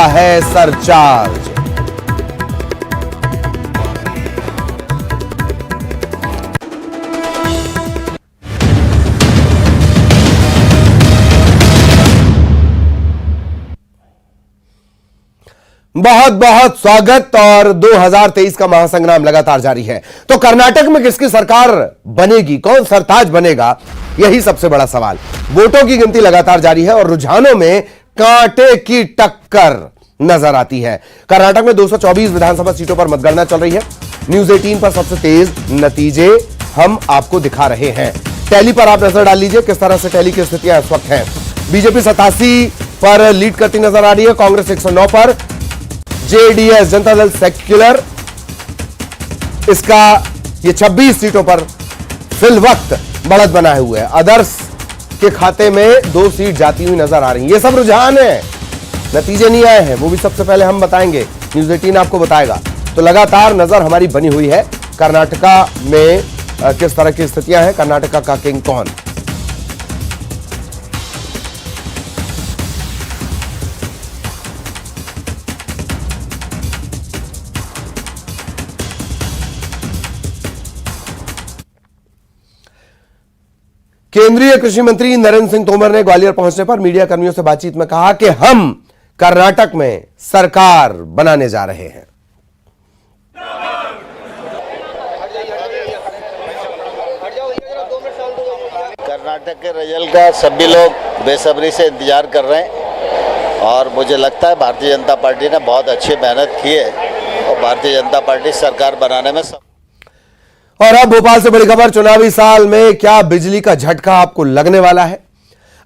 है सरचार्ज। बहुत बहुत स्वागत। और 2023 का महासंग्राम लगातार जारी है। तो कर्नाटक में किसकी सरकार बनेगी, कौन सरताज बनेगा, यही सबसे बड़ा सवाल। वोटों की गिनती लगातार जारी है और रुझानों में कांटे की टक्कर नजर आती है। कर्नाटक में 224 विधानसभा सीटों पर मतगणना चल रही है। न्यूज 18 पर सबसे तेज नतीजे हम आपको दिखा रहे हैं। टैली पर आप नजर डाल लीजिए किस तरह से टैली की स्थितियां इस वक्त हैं। बीजेपी 87 पर लीड करती नजर आ रही है, कांग्रेस 109 पर, जेडीएस जनता दल सेक्युलर इसका ये 26 सीटों पर फिल वक्त बढ़त बनाए हुए है। अदर्स के खाते में 2 सीट जाती हुई नजर आ रही है। ये सब रुझान है, नतीजे नहीं आए हैं, वो भी सबसे पहले हम बताएंगे, न्यूज 18 आपको बताएगा। तो लगातार नजर हमारी बनी हुई है कर्नाटका में किस तरह की स्थितियां हैं, कर्नाटका का किंग कौन। केंद्रीय कृषि मंत्री नरेंद्र सिंह तोमर ने ग्वालियर पहुंचने पर मीडिया कर्मियों से बातचीत में कहा कि हम कर्नाटक में सरकार बनाने जा रहे हैं। कर्नाटक के रिजल्ट का सभी लोग बेसब्री से इंतजार कर रहे हैं और मुझे लगता है भारतीय जनता पार्टी ने बहुत अच्छी मेहनत की है और भारतीय जनता पार्टी सरकार बनाने में और अब भोपाल से बड़ी खबर, चुनावी साल में क्या बिजली का झटका आपको लगने वाला है।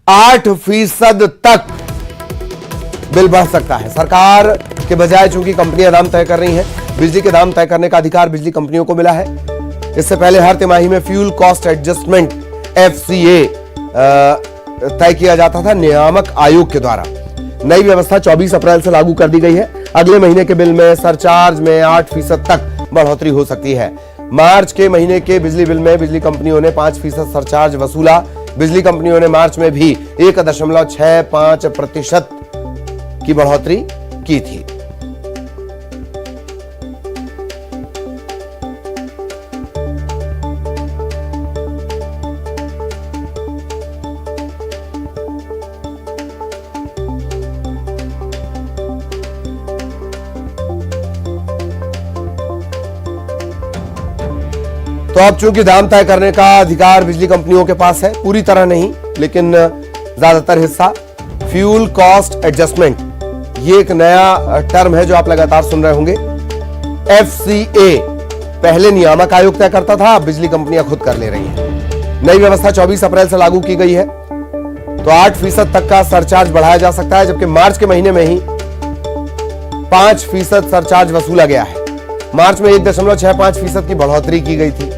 8% तक बिल बढ़ सकता है। सरकार के बजाय चूंकि कंपनियां दाम तय कर रही हैं, बिजली के दाम तय करने का अधिकार बिजली कंपनियों को मिला है। इससे पहले हर तिमाही में फ्यूल कॉस्ट एडजस्टमेंट FCA तय किया जाता था नियामक आयोग के द्वारा। नई व्यवस्था 24 अप्रैल से लागू कर दी गई है। अगले महीने के बिल में सरचार्ज में 8% तक बढ़ोतरी हो सकती है। मार्च के महीने के बिजली बिल में बिजली कंपनियों ने 5% सरचार्ज वसूला। बिजली कंपनियों ने मार्च में भी 1.65% की बढ़ोतरी की थी। तो अब चूंकि दाम तय करने का अधिकार बिजली कंपनियों के पास है, पूरी तरह नहीं लेकिन ज्यादातर हिस्सा। फ्यूल कॉस्ट एडजस्टमेंट, ये एक नया टर्म है जो आप लगातार सुन रहे होंगे। FCA पहले नियामक आयोग तय करता था, अब बिजली कंपनियां खुद कर ले रही हैं। नई व्यवस्था 24 अप्रैल से लागू की गई है। तो 8% तक का सरचार्ज बढ़ाया जा सकता है, जबकि मार्च के महीने में ही 5% सरचार्ज वसूला गया है। मार्च में 1.65% की बढ़ोतरी की गई थी।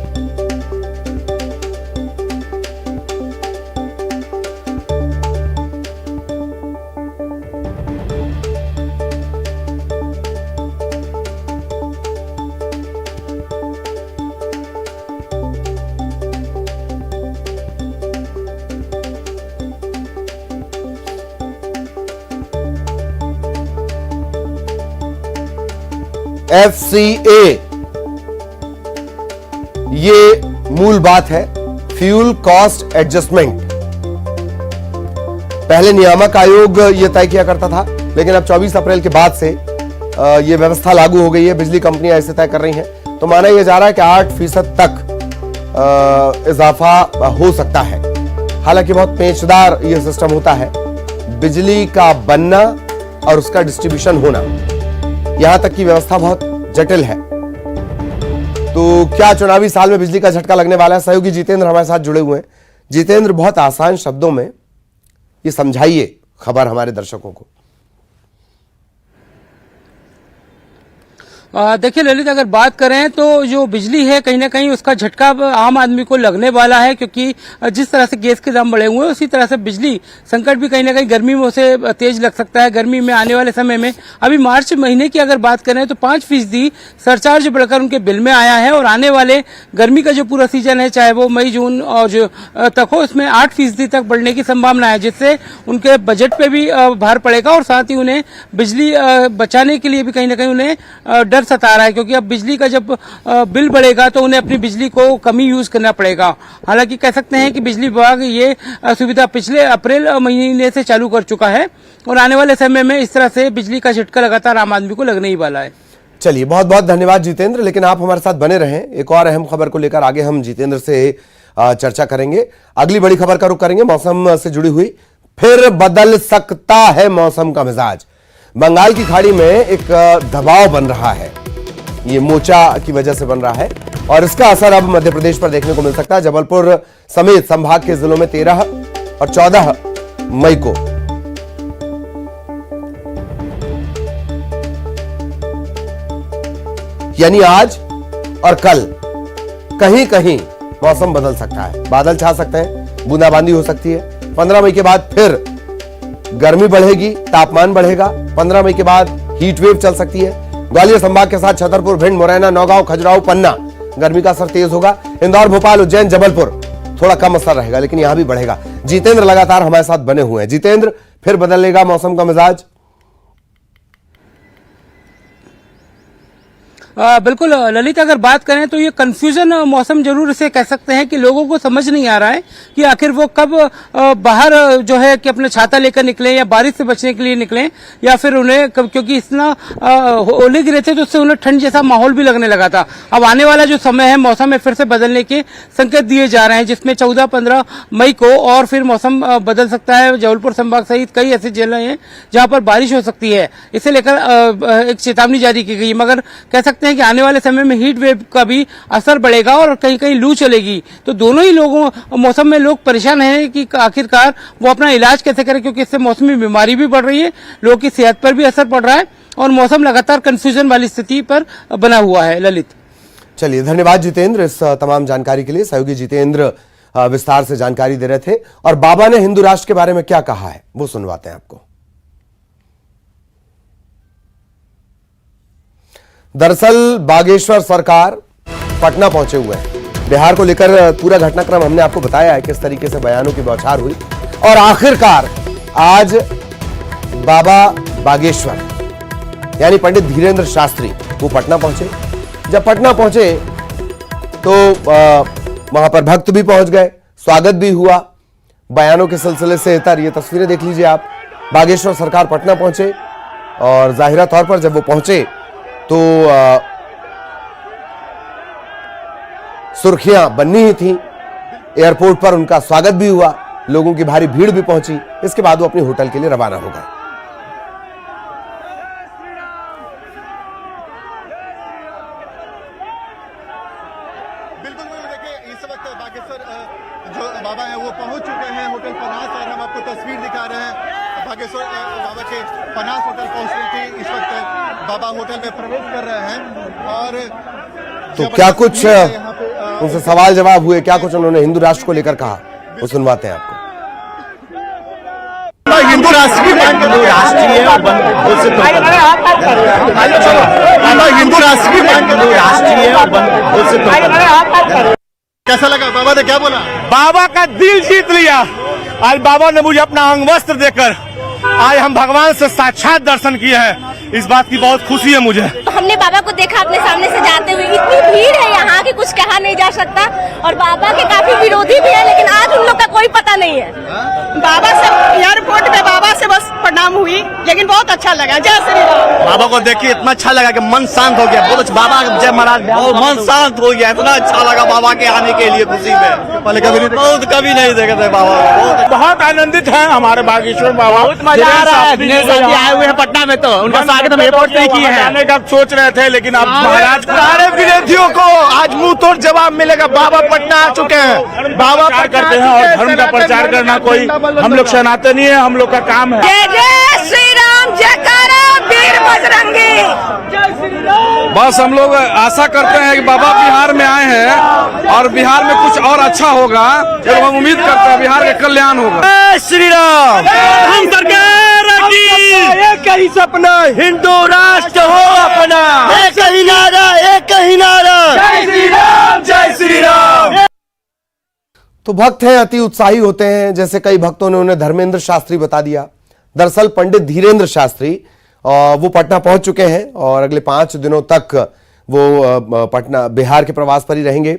FCA ये मूल बात है, फ्यूल कॉस्ट एडजस्टमेंट। पहले नियामक आयोग ये तय किया करता था, लेकिन अब 24 अप्रैल के बाद से ये व्यवस्था लागू हो गई है, बिजली कंपनियां ऐसे तय कर रही हैं। तो माना यह जा रहा है कि 8% तक इजाफा हो सकता है। हालांकि बहुत पेचदार यह सिस्टम होता है, बिजली का बनना और उसका डिस्ट्रीब्यूशन होना, यहां तक की व्यवस्था बहुत जटिल है। तो क्या चुनावी साल में बिजली का झटका लगने वाला है? सहयोगी जितेंद्र हमारे साथ जुड़े हुए हैं। जितेंद्र, बहुत आसान शब्दों में ये समझाइए खबर हमारे दर्शकों को। देखिए ललित, अगर बात करें तो जो बिजली है कहीं ना कहीं उसका झटका आम आदमी को लगने वाला है, क्योंकि जिस तरह से गैस के दाम बढ़े हुए हैं उसी तरह से बिजली संकट भी कहीं ना कहीं गर्मी में उसे तेज लग सकता है। गर्मी में आने वाले समय में अभी मार्च महीने की अगर बात करें तो 5% सरचार्ज बढ़कर उनके बिल में आया है, और आने वाले गर्मी का जो पूरा सीजन है चाहे वो मई जून और जो तक हो, उसमें 8% तक बढ़ने की संभावना है, जिससे उनके बजट पे भी भार पड़ेगा और साथ ही उन्हें बिजली बचाने के लिए भी कहीं ना कहीं उन्हें डर सता रहा है, क्योंकि अब बिजली का जब बिल बढ़ेगा तो उन्हें अपनी बिजली को कम ही यूज करना पड़ेगा। हालांकि कह सकते हैं कि बिजली विभाग ये सुविधा पिछले अप्रैल महीने से चालू कर चुका है और आने वाले समय में इस तरह से बिजली का झटका लगातार आम आदमी को लगने ही वाला है। चलिए, बहुत बहुत धन्यवाद जितेंद्र, लेकिन आप हमारे साथ बने रहें। एक और अहम खबर को लेकर आगे हम जितेंद्र से चर्चा करेंगे। अगली बड़ी खबर का रुख करेंगे मौसम से जुड़ी हुई। फिर बदल सकता है मौसम का मिजाज। बंगाल की खाड़ी में एक दबाव बन रहा है, ये मोचा की वजह से बन रहा है और इसका असर अब मध्य प्रदेश पर देखने को मिल सकता है। जबलपुर समेत संभाग के जिलों में 13 और 14 मई को यानी आज और कल कहीं कहीं मौसम बदल सकता है, बादल छा सकते हैं, बूंदाबांदी हो सकती है। 15 मई के बाद फिर गर्मी बढ़ेगी, तापमान बढ़ेगा। 15 मई के बाद हीट वेव चल सकती है। ग्वालियर संभाग के साथ छतरपुर, भिंड, मुरैना, नौगांव, खजुराहो, पन्ना गर्मी का असर तेज होगा। इंदौर, भोपाल, उज्जैन, जबलपुर थोड़ा कम असर रहेगा, लेकिन यहां भी बढ़ेगा। जितेंद्र लगातार हमारे साथ बने हुए हैं। जितेंद्र, फिर बदलेगा मौसम का मिजाज? बिल्कुल ललित, अगर बात करें तो ये कंफ्यूजन मौसम जरूर इसे कह सकते हैं कि लोगों को समझ नहीं आ रहा है कि आखिर वो कब बाहर जो है कि अपने छाता लेकर निकलें या बारिश से बचने के लिए निकलें, या फिर उन्हें क्योंकि इतना ओले गिरे थे तो उससे उन्हें ठंड जैसा माहौल भी लगने लगा था। अब आने वाला जो समय है मौसम में फिर से बदलने के संकेत दिए जा रहे हैं, जिसमें 14-15 मई को और फिर मौसम बदल सकता है। जबलपुर संभाग सहित कई ऐसे जिले हैं जहां पर बारिश हो सकती है, इसे लेकर एक चेतावनी जारी की गई। मगर कह सकते हैं कि आने वाले समय में हीट वेव का भी असर बढ़ेगा और कहीं कहीं लू चलेगी, तो दोनों ही लोगों मौसम में लोग परेशान हैं कि आखिरकार वो अपना इलाज कैसे करें, क्योंकि इससे मौसमी बीमारी भी बढ़ रही है, लोगों की सेहत पर भी असर पड़ रहा है और मौसम लगातार कंफ्यूजन वाली स्थिति पर बना हुआ है। ललित, चलिए, धन्यवाद जितेंद्र इस तमाम जानकारी के लिए। सहयोगी जितेंद्र विस्तार से जानकारी दे रहे थे और बाबा ने हिंदू राष्ट्र के बारे में क्या कहा है वो सुनवाते हैं आपको। दरअसल बागेश्वर सरकार पटना पहुंचे हुए हैं। बिहार को लेकर पूरा घटनाक्रम हमने आपको बताया है, किस तरीके से बयानों की बौछार हुई और आखिरकार आज बाबा बागेश्वर यानी पंडित धीरेन्द्र शास्त्री वो पटना पहुंचे। जब पटना पहुंचे तो वहां पर भक्त भी पहुंच गए, स्वागत भी हुआ बयानों के सिलसिले से इतर। ये तस्वीरें देख लीजिए आप। बागेश्वर सरकार पटना पहुंचे और जाहिरा तौर पर जब वो पहुंचे तो सुर्खियां बननी ही थी। एयरपोर्ट पर उनका स्वागत भी हुआ, लोगों की भारी भीड़ भी पहुंची। इसके बाद वो अपने होटल के लिए रवाना हो गए। बिल्कुल देखिए, इस वक्त बागेश्वर जो बाबा है वो पहुंच चुके हैं होटल पनास और हम आपको तस्वीर दिखा रहे हैं। बागेश्वर बाबा के पनास होटल पहुंचने की इस वक्त बाबा होटल में प्रवेश कर रहे हैं और तो क्या कुछ उनसे सवाल जवाब हुए, क्या कुछ उन्होंने हिंदू राष्ट्र को लेकर कहा वो सुनवाते हैं आपको। हिंदू राष्ट्र की हिंदू राष्ट्रीय हिंदू राष्ट्र की कैसा लगा? बाबा ने क्या बोला? बाबा का दिल जीत लिया। आज बाबा ने मुझे अपना अंग वस्त्र देकर आज हम भगवान से साक्षात दर्शन किए हैं। इस बात की बहुत खुशी है मुझे। हमने बाबा को देखा अपने सामने से जाते हुए, इतनी भीड़ है यहाँ की कुछ कहा नहीं जा सकता और बाबा के काफी विरोधी भी है, लेकिन आज उन लोग का कोई पता नहीं है। बाबा से एयरपोर्ट पे बाबा से बस प्रणाम हुई, लेकिन बहुत अच्छा लगा। जय श्री राम। बाबा को देखिए इतना अच्छा लगा कि मन शांत हो गया। बहुत बाबा जय महाराज, बहुत मन शांत हो गया। इतना अच्छा लगा बाबा के आने के लिए खुशी में। पहले कभी नहीं देखे थे बाबा। बहुत आनंदित है हमारे बागेश्वर बाबा। बहुत मजा आ रहा है। दिनेश जी आए हुए हैं पटना में, तो उनका स्वागत हम एयरपोर्ट से किए हैं। आने का सोच रहे थे, लेकिन अब महाराज सारे विरोधियों को आज मुंह तोड़ जवाब मिलेगा। बाबा पटना आ चुके हैं। बाबा करते हैं और धर्म का प्रचार करना कोई हम लोग सनातनी है, हम लोग का काम है। जय जय श्री राम, जयकारा वीर बजरंगी। जय श्री राम। बस हम लोग आशा करते हैं कि बाबा बिहार में आए हैं और बिहार में कुछ और अच्छा होगा, जब हम उम्मीद करते हैं बिहार का कल्याण होगा। श्री राम। हम सरकार की एक ही सपना, हिंदू राष्ट्र हो अपना। एक ही नारा, एक ही नारा, जय श्री राम, जय श्री राम। तो भक्त हैं, अति उत्साही होते हैं, जैसे कई भक्तों ने उन्हें धर्मेंद्र शास्त्री बता दिया। दरअसल पंडित धीरेन्द्र शास्त्री वो पटना पहुंच चुके हैं और अगले 5 दिनों तक वो पटना बिहार के प्रवास पर ही रहेंगे।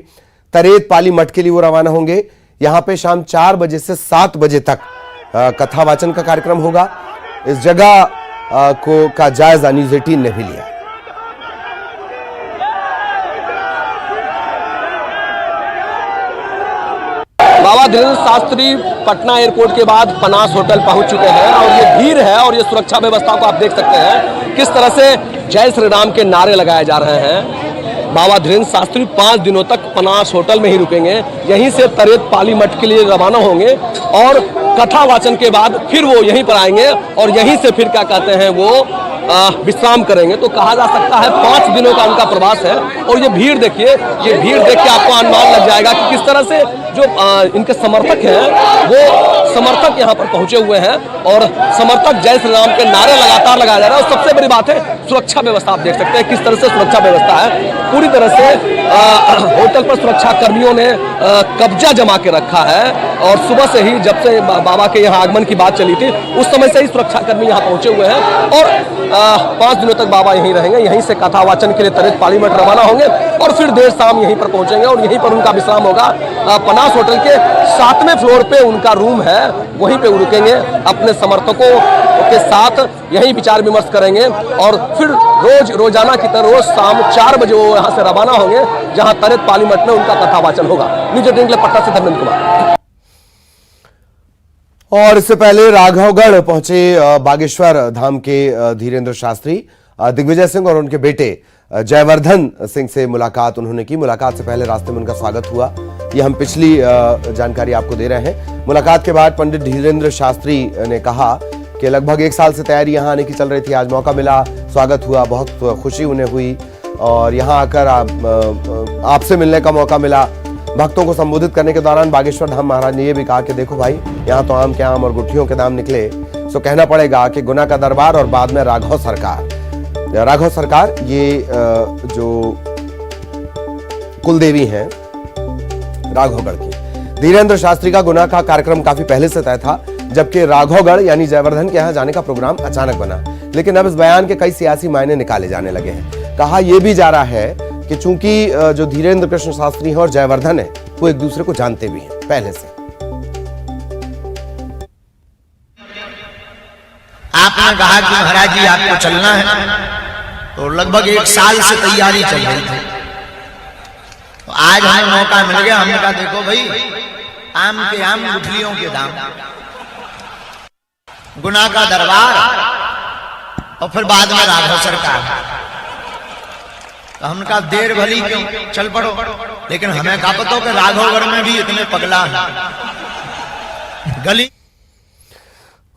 तरेत पाली मठ के लिए वो रवाना होंगे। यहां पे शाम 4 बजे से 7 बजे तक कथा वाचन का कार्यक्रम होगा। इस जगह का जायजा न्यूज़ 18 ने भी लिया। बाबा धीरेन्द्र शास्त्री पटना एयरपोर्ट के बाद पनास होटल पहुंच चुके हैं और ये भीड़ है और ये सुरक्षा व्यवस्था को आप देख सकते हैं किस तरह से जय श्री राम के नारे लगाए जा रहे हैं। बाबा धीरेन्द्र शास्त्री 5 दिनों तक पनास होटल में ही रुकेंगे, यहीं से तरेत पाली मठ के लिए रवाना होंगे और कथा वाचन के बाद फिर वो यहीं पर आएंगे और यहीं से फिर क्या कहते हैं वो विश्राम करेंगे। तो कहा जा सकता है 5 दिनों का उनका प्रवास है। और ये भीड़ देखिए, ये भीड़ देख के आपको अनुमान लग जाएगा कि किस तरह से जो इनके समर्थक हैं वो समर्थक यहाँ पर पहुंचे हुए हैं और समर्थक जय श्री राम के नारे लगातार लगाया जा रहा है। और सबसे बड़ी बात है सुरक्षा व्यवस्था, आप देख सकते हैं किस तरह से सुरक्षा व्यवस्था है। पूरी तरह से होटल पर सुरक्षा कर्मियों ने कब्जा जमा के रखा है और सुबह से ही जब से बाबा के यहाँ आगमन की बात चली थी उस समय से ही सुरक्षा कर्मी यहाँ पहुंचे हुए हैं और 5 दिनों तक बाबा यहीं रहेंगे। यहीं से कथा वाचन के लिए तरेत पाली मठ रवाना होंगे और फिर देर शाम यहीं पर पहुंचेंगे और यहीं पर उनका विश्राम होगा। पनास होटल के 7वें फ्लोर पे उनका रूम है, वहीं पे रुकेंगे, अपने समर्थकों के साथ यहीं विचार विमर्श करेंगे और फिर रोजाना की तरह रोज शाम 4 बजे वो यहाँ से रवाना होंगे जहाँ तरेत पाली मठ में उनका कथा वाचन होगा। न्यूज़ 18 के लिए पटना से धर्मेंद्र कुमार। और इससे पहले राघवगढ़ पहुंचे बागेश्वर धाम के धीरेन्द्र शास्त्री। दिग्विजय सिंह और उनके बेटे जयवर्धन सिंह से मुलाकात उन्होंने की। मुलाकात से पहले रास्ते में उनका स्वागत हुआ, ये हम पिछली जानकारी आपको दे रहे हैं। मुलाकात के बाद पंडित धीरेन्द्र शास्त्री ने कहा कि लगभग 1 साल से तैयारी यहां आने की चल रही थी, आज मौका मिला, स्वागत हुआ, बहुत खुशी उन्हें हुई और यहां आकर आपसे मिलने का मौका मिला। भक्तों को संबोधित करने के दौरान बागेश्वर धाम महाराज ने यह भी कहा कि देखो भाई, यहाँ तो आम के आम और गुठलियों के दाम निकले, सो कहना पड़ेगा कि गुना का दरबार और बाद में राघव सरकार ये जो कुलदेवी हैं राघवगढ़ की। धीरेन्द्र शास्त्री का गुना का कार्यक्रम काफी पहले से तय था, जबकि राघवगढ़ यानी जयवर्धन के यहाँ जाने का प्रोग्राम अचानक बना। लेकिन अब इस बयान के कई सियासी मायने निकाले जाने लगे हैं। कहा यह भी जा रहा है कि चूंकि जो धीरेन्द्र कृष्ण शास्त्री है और जयवर्धन है वो एक दूसरे को जानते भी हैं पहले से। आपने कहा कि महाराज जी आपको चलना है, तो लगभग 1 साल से तैयारी चल रही थी। तो आज हमें मौका मिल गया, हमने कहा देखो भाई, आम के आम गुठलियों के दाम, गुना का दरबार और फिर बाद में राघव सरकार। तो हमने कहा देर भली क्यों, चल पड़ो। लेकिन हमें कहा पता कि राघवगढ़ में भी इतने पगला है गली।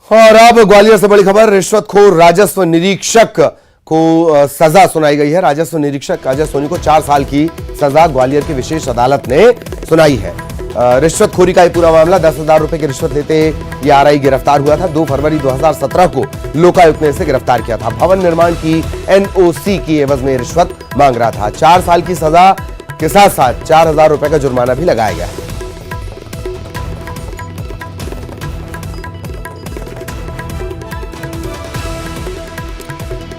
और अब ग्वालियर से बड़ी खबर, रिश्वतखोर राजस्व निरीक्षक को सजा सुनाई गई है। राजस्व निरीक्षक अजय सोनी को 4 साल की सजा ग्वालियर की विशेष अदालत ने सुनाई है। रिश्वतखोरी का ये पूरा मामला 10,000 रुपए की रिश्वत लेते ये आरआई गिरफ्तार हुआ था। 2 फरवरी 2017 को लोकायुक्त ने इसे गिरफ्तार किया था। भवन निर्माण की एनओसी की एवज में रिश्वत मांग रहा था। 4 साल की सजा के साथ साथ 4,000 रुपए का जुर्माना भी लगाया गया है।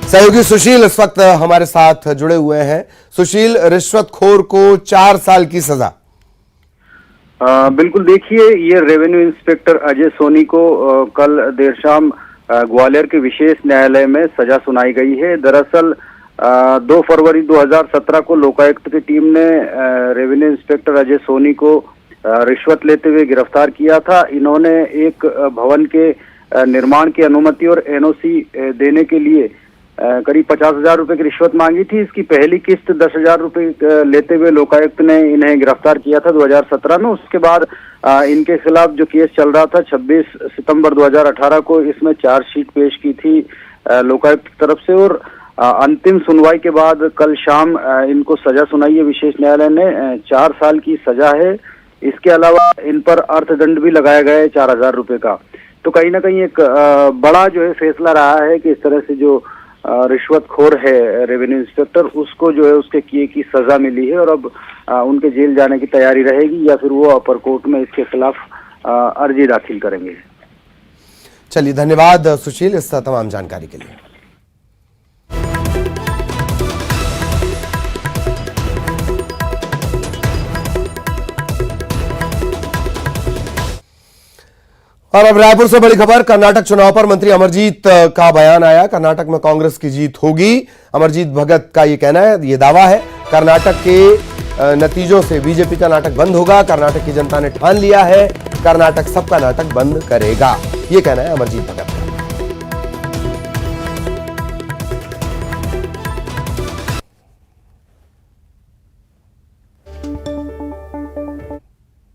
सहयोगी सुशील इस वक्त हमारे साथ जुड़े हुए हैं। सुशील, रिश्वतखोर को 4 साल की सजा। बिल्कुल, देखिए ये रेवेन्यू इंस्पेक्टर अजय सोनी को कल देर शाम ग्वालियर के विशेष न्यायालय में सजा सुनाई गई है। दरअसल 2 फरवरी 2017 को लोकायुक्त की टीम ने रेवेन्यू इंस्पेक्टर अजय सोनी को रिश्वत लेते हुए गिरफ्तार किया था। इन्होंने एक भवन के निर्माण की अनुमति और एनओसी देने के लिए करीब 50,000 रुपए की रिश्वत मांगी थी। इसकी पहली किस्त 10,000 रुपए लेते हुए लोकायुक्त ने इन्हें गिरफ्तार किया था 2017 में। उसके बाद इनके खिलाफ जो केस चल रहा था 26 सितंबर 2018 को इसमें चार्जशीट पेश की थी लोकायुक्त की तरफ से और अंतिम सुनवाई के बाद कल शाम इनको सजा सुनाई है विशेष न्यायालय ने। 4 साल की सजा है। इसके अलावा इन पर अर्थदंड भी लगाया गया है 4,000 रुपए का। तो कहीं ना कहीं एक बड़ा जो है फैसला रहा है कि इस तरह से जो रिश्वतखोर है रेवेन्यू इंस्पेक्टर, उसको जो है उसके किए की सजा मिली है और अब उनके जेल जाने की तैयारी रहेगी या फिर वो अपर कोर्ट में इसके खिलाफ अर्जी दाखिल करेंगे। चलिए, धन्यवाद सुशील इस तमाम जानकारी के लिए। और अब रायपुर से बड़ी खबर, कर्नाटक चुनाव पर मंत्री अमरजीत का बयान आया। कर्नाटक में कांग्रेस की जीत होगी, अमरजीत भगत का ये कहना है, ये दावा है। कर्नाटक के नतीजों से बीजेपी का नाटक बंद होगा। कर्नाटक की जनता ने ठान लिया है, कर्नाटक सबका नाटक बंद करेगा, ये कहना है अमरजीत भगत का।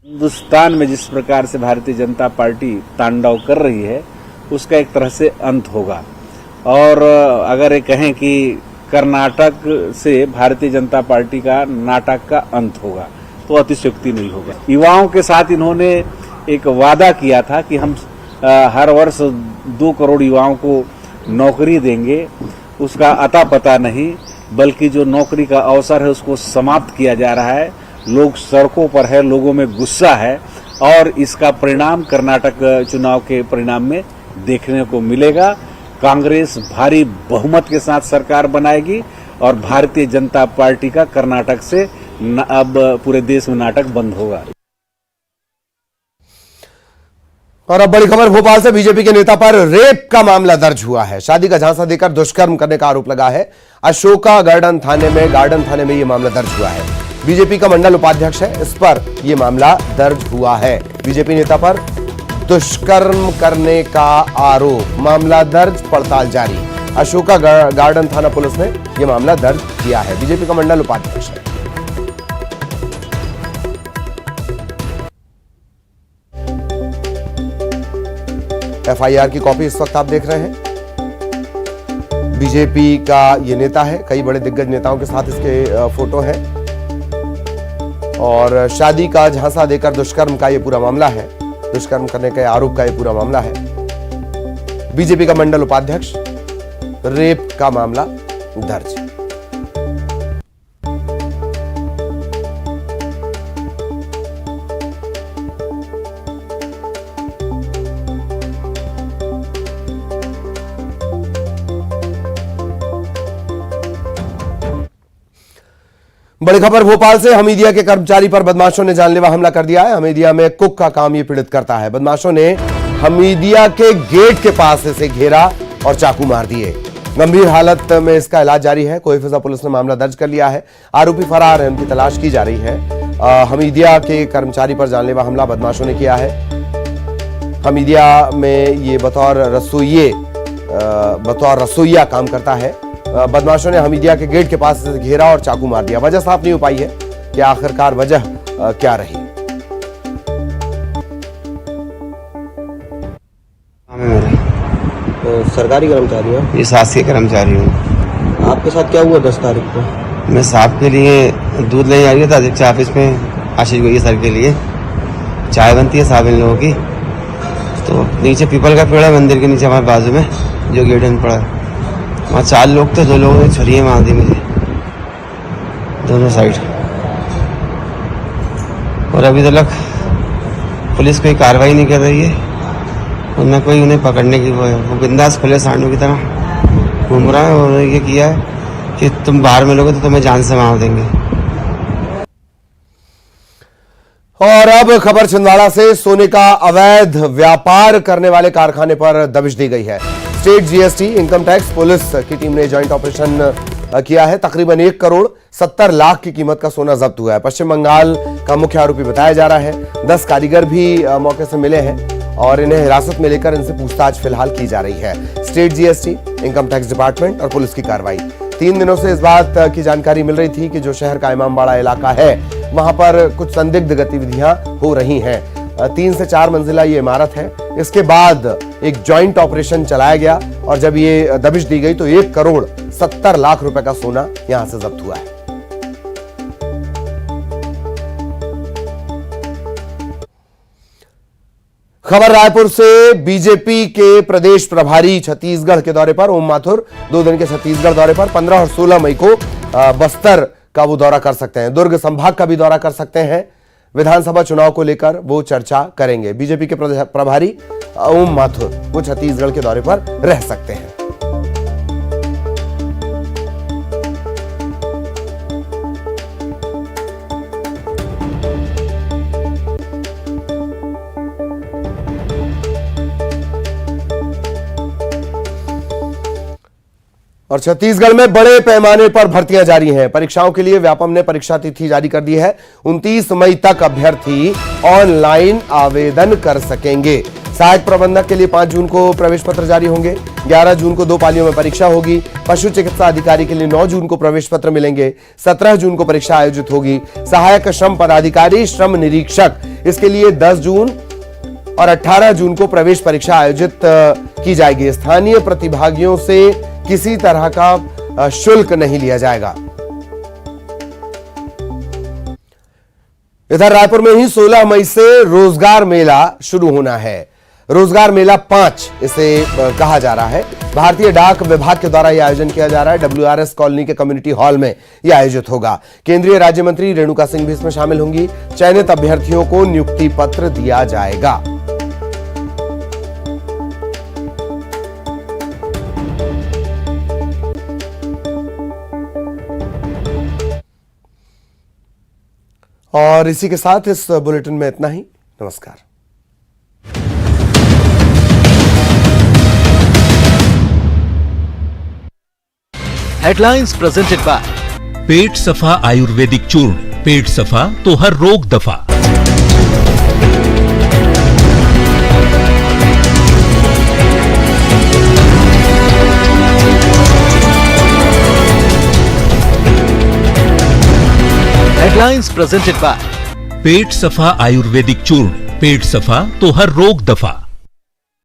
हिंदुस्तान में जिस प्रकार से भारतीय जनता पार्टी तांडव कर रही है उसका एक तरह से अंत होगा। और अगर ये कहें कि कर्नाटक से भारतीय जनता पार्टी का नाटक का अंत होगा तो अतिशयोक्ति नहीं होगा। युवाओं के साथ इन्होंने एक वादा किया था कि हम हर वर्ष 2 करोड़ युवाओं को नौकरी देंगे। उसका अता पता नहीं, बल्कि जो नौकरी का अवसर है उसको समाप्त किया जा रहा है। लोग सड़कों पर है, लोगों में गुस्सा है और इसका परिणाम कर्नाटक चुनाव के परिणाम में देखने को मिलेगा। कांग्रेस भारी बहुमत के साथ सरकार बनाएगी और भारतीय जनता पार्टी का कर्नाटक से अब पूरे देश में नाटक बंद होगा। और अब बड़ी खबर भोपाल से, बीजेपी के नेता पर रेप का मामला दर्ज हुआ है। शादी का झांसा देकर दुष्कर्म करने का आरोप लगा है। अशोका गार्डन थाने में यह मामला दर्ज हुआ है। बीजेपी का मंडल उपाध्यक्ष है, इस पर यह मामला दर्ज हुआ है। बीजेपी नेता पर दुष्कर्म करने का आरोप, मामला दर्ज, पड़ताल जारी। अशोका गार्डन थाना पुलिस ने यह मामला दर्ज किया है। बीजेपी का मंडल उपाध्यक्ष है। एफआईआर की कॉपी इस वक्त आप देख रहे हैं। बीजेपी का यह नेता है, कई बड़े दिग्गज नेताओं के साथ इसके फोटो हैं और शादी का झांसा देकर दुष्कर्म का यह पूरा मामला है, दुष्कर्म करने के आरोप का यह पूरा मामला है। बीजेपी का मंडल उपाध्यक्ष, रेप का मामला दर्ज। बड़ी खबर भोपाल से, हमीदिया के कर्मचारी पर बदमाशों ने जानलेवा हमला कर दिया है। हमीदिया में कुक का काम ये पीड़ित करता है। बदमाशों ने हमीदिया के गेट के पास इसे घेरा और चाकू मार दिए। गंभीर हालत में इसका इलाज जारी है। कोईफिजा पुलिस ने मामला दर्ज कर लिया है। आरोपी फरार है, उनकी तलाश की जा रही है। हमीदिया के कर्मचारी पर जानलेवा हमला बदमाशों ने किया है। हमीदिया में ये बतौर रसोइया काम करता है। बदमाशों ने हमीदिया के गेट के पास इसे घेरा और चाकू मार दिया। वजह साफ नहीं हो पाई है कि आखिरकार वजह क्या रही। तो सरकारी कर्मचारी हो? ये शासकीय कर्मचारी हूँ। आपके साथ क्या हुआ 10 तारीख को? मैं साहब के लिए दूध लेने आ गया था अध्यक्ष ऑफिस में, आशीष गोई सर के लिए। चाय बनती है साहब इन लोगों की। तो नीचे पीपल का पेड़ है मंदिर के नीचे हमारे बाजू में, जो गेट में पड़ा है। वहाँ 4 लोग थे, 2 लोगों ने छुरियाँ मार दी मुझे दोनों साइड। और अभी तक पुलिस कोई कार्रवाई नहीं कर रही है और न कोई उन्हें पकड़ने की वो बिंदास खुले सांडों की तरह घूम रहा है। और ये किया है कि तुम बाहर मिलोगे तो तुम्हें जान से मार देंगे। और अब खबर छिंदवाड़ा से, सोने का अवैध व्यापार करने वाले कारखाने पर दबिश दी गई है। State GST, income tax, police की टीम ने ज्वाइंट ऑपरेशन किया है। तकरीबन 1 करोड़ 70 लाख की कीमत का सोना जब्त हुआ है। पश्चिम बंगाल का मुख्य आरोपी बताया जा रहा है। 10 कारीगर भी मौके से मिले हैं और इन्हें हिरासत में लेकर इनसे पूछताछ फिलहाल की जा रही है। State GST, income tax department और पुलिस की कार्रवाई। 3 दिनों से इस बात की जानकारी मिल रही थी कि जो शहर का इमामबाड़ा इलाका है वहां पर कुछ संदिग्ध गतिविधियां हो रही हैं। 3 से 4 मंजिला ये इमारत है। इसके बाद एक ज्वाइंट ऑपरेशन चलाया गया और जब ये दबिश दी गई तो 1 करोड़ 70 लाख रुपए का सोना यहां से जब्त हुआ है। खबर रायपुर से, बीजेपी के प्रदेश प्रभारी छत्तीसगढ़ के दौरे पर। ओम माथुर 2 दिन के छत्तीसगढ़ दौरे पर। 15 और 16 मई को बस्तर का वो दौरा कर सकते हैं, दुर्ग संभाग का भी दौरा कर सकते हैं। विधानसभा चुनाव को लेकर वो चर्चा करेंगे। बीजेपी के प्रभारी ओम माथुर वो छत्तीसगढ़ के दौरे पर रह सकते हैं। और छत्तीसगढ़ में बड़े पैमाने पर भर्तियां जारी हैं। परीक्षाओं के लिए व्यापम ने परीक्षा तिथि जारी कर दी है। 29 मई तक अभ्यर्थी ऑनलाइन आवेदन कर सकेंगे। सहायक प्रबंधक के लिए 5 जून को प्रवेश पत्र जारी होंगे। 11 जून को 2 पालियों में परीक्षा होगी। पशु चिकित्सा अधिकारी के लिए 9 जून को प्रवेश पत्र मिलेंगे। 17 जून को परीक्षा आयोजित होगी। सहायक श्रम पदाधिकारी, श्रम निरीक्षक, इसके लिए 10 जून और 18 जून को प्रवेश परीक्षा आयोजित की जाएगी। स्थानीय प्रतिभागियों से किसी तरह का शुल्क नहीं लिया जाएगा। इधर रायपुर में ही 16 मई से रोजगार मेला शुरू होना है। रोजगार मेला 5 इसे कहा जा रहा है। भारतीय डाक विभाग के द्वारा यह आयोजन किया जा रहा है। WRS कॉलोनी के कम्युनिटी हॉल में यह आयोजित होगा। केंद्रीय राज्य मंत्री रेणुका सिंह भी इसमें शामिल होंगी। चयनित अभ्यर्थियों को नियुक्ति पत्र दिया जाएगा। और इसी के साथ इस बुलेटिन में इतना ही। नमस्कार। हेडलाइंस प्रेजेंटेड बाय पेट सफा आयुर्वेदिक चूर्ण। पेट सफा तो हर रोग दफा। हेडलाइंस प्रेजेंटेड बाय पेट सफा आयुर्वेदिक चूर्ण। पेट सफा तो हर रोग दफा।